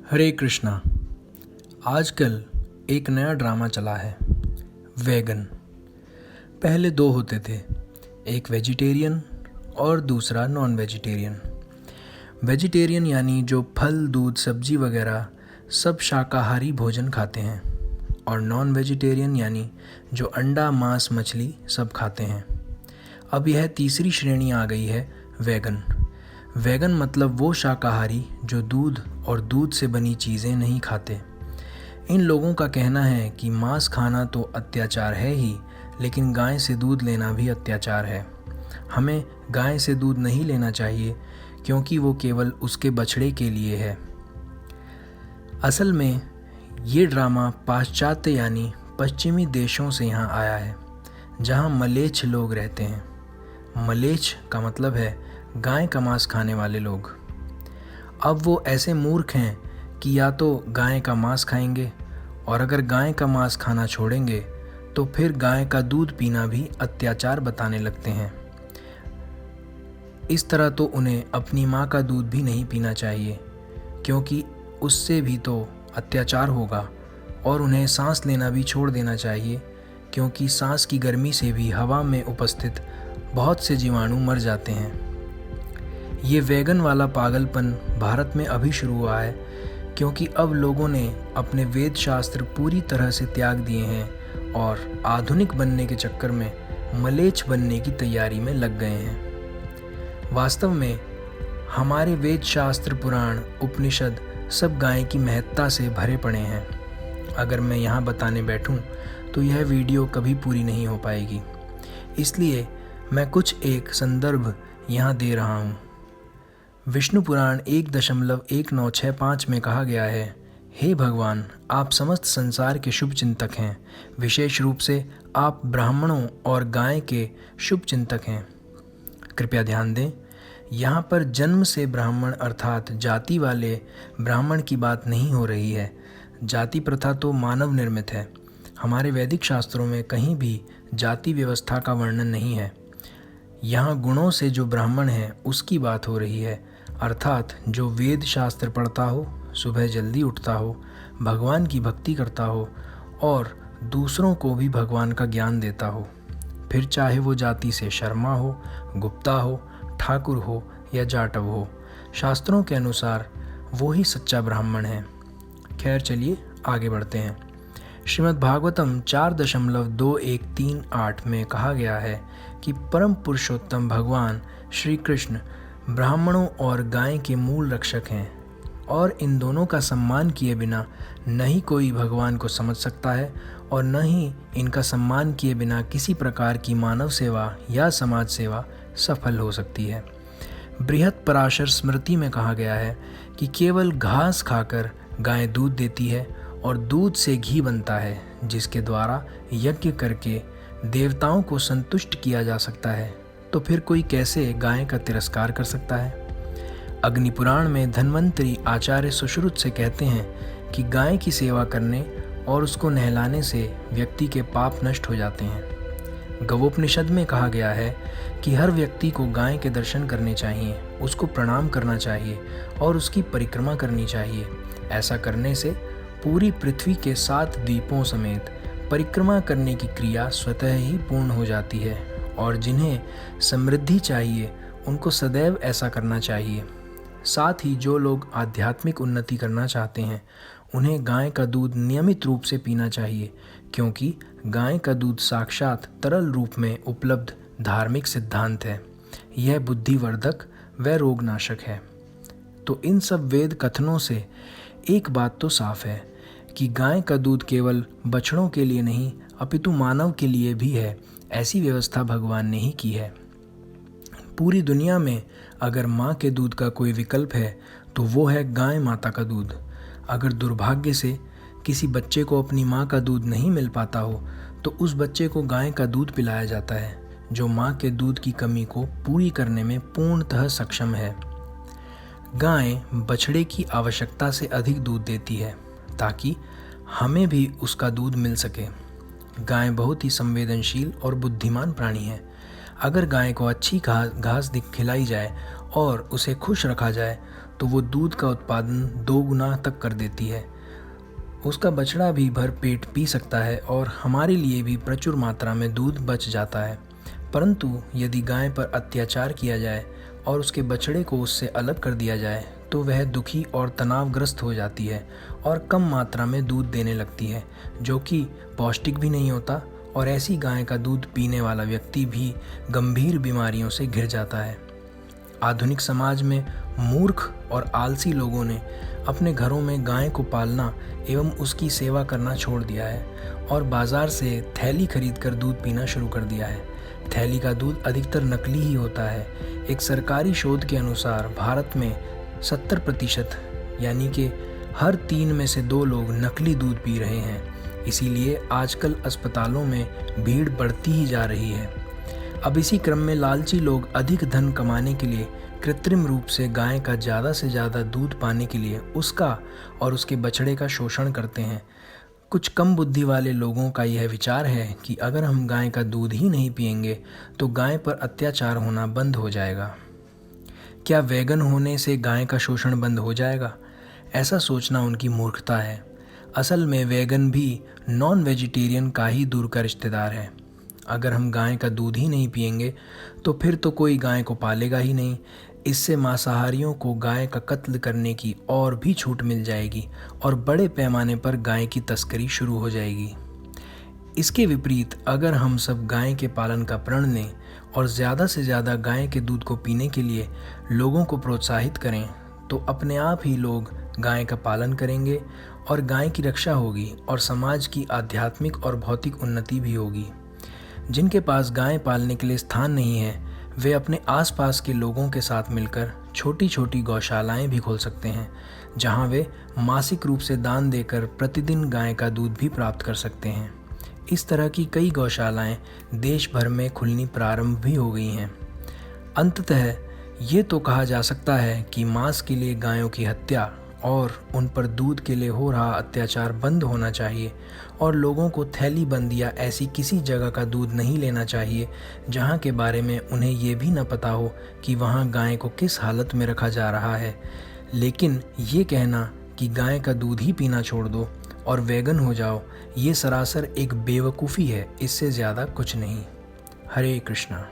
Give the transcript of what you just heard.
हरे कृष्णा। आजकल एक नया ड्रामा चला है, वेगन। पहले दो होते थे, एक वेजिटेरियन और दूसरा नॉन वेजिटेरियन। वेजिटेरियन यानी जो फल, दूध, सब्जी वगैरह सब शाकाहारी भोजन खाते हैं, और नॉन वेजिटेरियन यानी जो अंडा, मांस, मछली सब खाते हैं। अब यह तीसरी श्रेणी आ गई है, वेगन। वेगन मतलब वो शाकाहारी जो दूध और दूध से बनी चीज़ें नहीं खाते। इन लोगों का कहना है कि मांस खाना तो अत्याचार है ही, लेकिन गाय से दूध लेना भी अत्याचार है। हमें गाय से दूध नहीं लेना चाहिए क्योंकि वो केवल उसके बछड़े के लिए है। असल में ये ड्रामा पाश्चात्य यानी पश्चिमी देशों से यहाँ आया है, जहाँ मलेच्छ लोग रहते हैं। मलेच्छ का मतलब है गाय का मांस खाने वाले लोग। अब वो ऐसे मूर्ख हैं कि या तो गाय का मांस खाएंगे, और अगर गाय का मांस खाना छोड़ेंगे तो फिर गाय का दूध पीना भी अत्याचार बताने लगते हैं। इस तरह तो उन्हें अपनी माँ का दूध भी नहीं पीना चाहिए, क्योंकि उससे भी तो अत्याचार होगा। और उन्हें सांस लेना भी छोड़ देना चाहिए, क्योंकि सांस की गर्मी से भी हवा में उपस्थित बहुत से जीवाणु मर जाते हैं। ये वेगन वाला पागलपन भारत में अभी शुरू हुआ है, क्योंकि अब लोगों ने अपने वेद शास्त्र पूरी तरह से त्याग दिए हैं और आधुनिक बनने के चक्कर में मलेच्छ बनने की तैयारी में लग गए हैं। वास्तव में हमारे वेद शास्त्र, पुराण, उपनिषद सब गाय की महत्ता से भरे पड़े हैं। अगर मैं यहाँ बताने बैठूँ तो यह वीडियो कभी पूरी नहीं हो पाएगी, इसलिए मैं कुछ एक संदर्भ यहाँ दे रहा हूँ। विष्णु पुराण 1.1965 में कहा गया है, हे भगवान, आप समस्त संसार के शुभ चिंतक हैं। विशेष रूप से आप ब्राह्मणों और गाय के शुभ चिंतक हैं। कृपया ध्यान दें, यहाँ पर जन्म से ब्राह्मण अर्थात जाति वाले ब्राह्मण की बात नहीं हो रही है। जाति प्रथा तो मानव निर्मित है। हमारे वैदिक शास्त्रों में कहीं भी जाति व्यवस्था का वर्णन नहीं है। यहाँ गुणों से जो ब्राह्मण है उसकी बात हो रही है, अर्थात जो वेद शास्त्र पढ़ता हो, सुबह जल्दी उठता हो, भगवान की भक्ति करता हो और दूसरों को भी भगवान का ज्ञान देता हो। फिर चाहे वो जाति से शर्मा हो, गुप्ता हो, ठाकुर हो या जाटव हो, शास्त्रों के अनुसार वो ही सच्चा ब्राह्मण है। खैर, चलिए आगे बढ़ते हैं। श्रीमद् भागवतम 4.2138 में कहा गया है कि परम पुरुषोत्तम भगवान श्री कृष्ण ब्राह्मणों और गाय के मूल रक्षक हैं, और इन दोनों का सम्मान किए बिना न ही कोई भगवान को समझ सकता है और न ही इनका सम्मान किए बिना किसी प्रकार की मानव सेवा या समाज सेवा सफल हो सकती है। बृहत पराशर स्मृति में कहा गया है कि केवल घास खाकर गाय दूध देती है और दूध से घी बनता है, जिसके द्वारा यज्ञ करके देवताओं को संतुष्ट किया जा सकता है। तो फिर कोई कैसे गाय का तिरस्कार कर सकता है? अग्निपुराण में धन्वंतरी आचार्य सुश्रुत से कहते हैं कि गाय की सेवा करने और उसको नहलाने से व्यक्ति के पाप नष्ट हो जाते हैं। गवोपनिषद में कहा गया है कि हर व्यक्ति को गाय के दर्शन करने चाहिए, उसको प्रणाम करना चाहिए और उसकी परिक्रमा करनी चाहिए। ऐसा करने से पूरी पृथ्वी के 7 द्वीपों समेत परिक्रमा करने की क्रिया स्वतः ही पूर्ण हो जाती है, और जिन्हें समृद्धि चाहिए उनको सदैव ऐसा करना चाहिए। साथ ही जो लोग आध्यात्मिक उन्नति करना चाहते हैं उन्हें गाय का दूध नियमित रूप से पीना चाहिए, क्योंकि गाय का दूध साक्षात तरल रूप में उपलब्ध धार्मिक सिद्धांत है। यह बुद्धिवर्धक व रोगनाशक है। तो इन सब वेद कथनों से एक बात तो साफ है कि गाय का दूध केवल बछड़ों के लिए नहीं अपितु मानव के लिए भी है। ऐसी व्यवस्था भगवान ने ही की है। पूरी दुनिया में अगर माँ के दूध का कोई विकल्प है तो वो है गाय माता का दूध। अगर दुर्भाग्य से किसी बच्चे को अपनी माँ का दूध नहीं मिल पाता हो तो उस बच्चे को गाय का दूध पिलाया जाता है, जो माँ के दूध की कमी को पूरी करने में पूर्णतः सक्षम है। गाय बछड़े की आवश्यकता से अधिक दूध देती है ताकि हमें भी उसका दूध मिल सके। गाय बहुत ही संवेदनशील और बुद्धिमान प्राणी है। अगर गाय को अच्छी घास खिलाई जाए और उसे खुश रखा जाए तो वो दूध का उत्पादन 2 गुना तक कर देती है। उसका बछड़ा भी भर पेट पी सकता है और हमारे लिए भी प्रचुर मात्रा में दूध बच जाता है। परंतु यदि गाय पर अत्याचार किया जाए और उसके बछड़े को उससे अलग कर दिया जाए तो वह दुखी और तनावग्रस्त हो जाती है और कम मात्रा में दूध देने लगती है, जो कि पौष्टिक भी नहीं होता, और ऐसी गाय का दूध पीने वाला व्यक्ति भी गंभीर बीमारियों से घिर जाता है। आधुनिक समाज में मूर्ख और आलसी लोगों ने अपने घरों में गाय को पालना एवं उसकी सेवा करना छोड़ दिया है और बाजार से थैली खरीदकर दूध पीना शुरू कर दिया है। थैली का दूध अधिकतर नकली ही होता है। एक सरकारी शोध के अनुसार भारत में 70% यानी कि हर 3 में से 2 लोग नकली दूध पी रहे हैं। इसीलिए आजकल अस्पतालों में भीड़ बढ़ती ही जा रही है। अब इसी क्रम में लालची लोग अधिक धन कमाने के लिए कृत्रिम रूप से गाय का ज़्यादा से ज़्यादा दूध पाने के लिए उसका और उसके बछड़े का शोषण करते हैं। कुछ कम बुद्धि वाले लोगों का यह विचार है कि अगर हम गाय का दूध ही नहीं पिएंगे तो गाय पर अत्याचार होना बंद हो जाएगा। क्या वेगन होने से गाय का शोषण बंद हो जाएगा? ऐसा सोचना उनकी मूर्खता है। असल में वेगन भी नॉन वेजिटेरियन का ही दूर का रिश्तेदार है। अगर हम गाय का दूध ही नहीं पिएंगे तो फिर तो कोई गाय को पालेगा ही नहीं। इससे मांसाहारियों को गाय का कत्ल करने की और भी छूट मिल जाएगी और बड़े पैमाने पर गाय की तस्करी शुरू हो जाएगी। इसके विपरीत अगर हम सब गाय के पालन का प्रण लें और ज़्यादा से ज़्यादा गाय के दूध को पीने के लिए लोगों को प्रोत्साहित करें तो अपने आप ही लोग गाय का पालन करेंगे और गाय की रक्षा होगी और समाज की आध्यात्मिक और भौतिक उन्नति भी होगी। जिनके पास गाय पालने के लिए स्थान नहीं है वे अपने आसपास के लोगों के साथ मिलकर छोटी छोटी गौशालाएं भी खोल सकते हैं, जहां वे मासिक रूप से दान देकर प्रतिदिन गाय का दूध भी प्राप्त कर सकते हैं। इस तरह की कई गौशालाएं देश भर में खुलनी प्रारंभ भी हो गई हैं। अंततः ये तो कहा जा सकता है कि मांस के लिए गायों की हत्या और उन पर दूध के लिए हो रहा अत्याचार बंद होना चाहिए और लोगों को थैली बंद या ऐसी किसी जगह का दूध नहीं लेना चाहिए जहां के बारे में उन्हें ये भी न पता हो कि वहां गाय को किस हालत में रखा जा रहा है। लेकिन ये कहना कि गाय का दूध ही पीना छोड़ दो और वेगन हो जाओ, ये सरासर एक बेवकूफ़ी है, इससे ज़्यादा कुछ नहीं। हरे कृष्णा।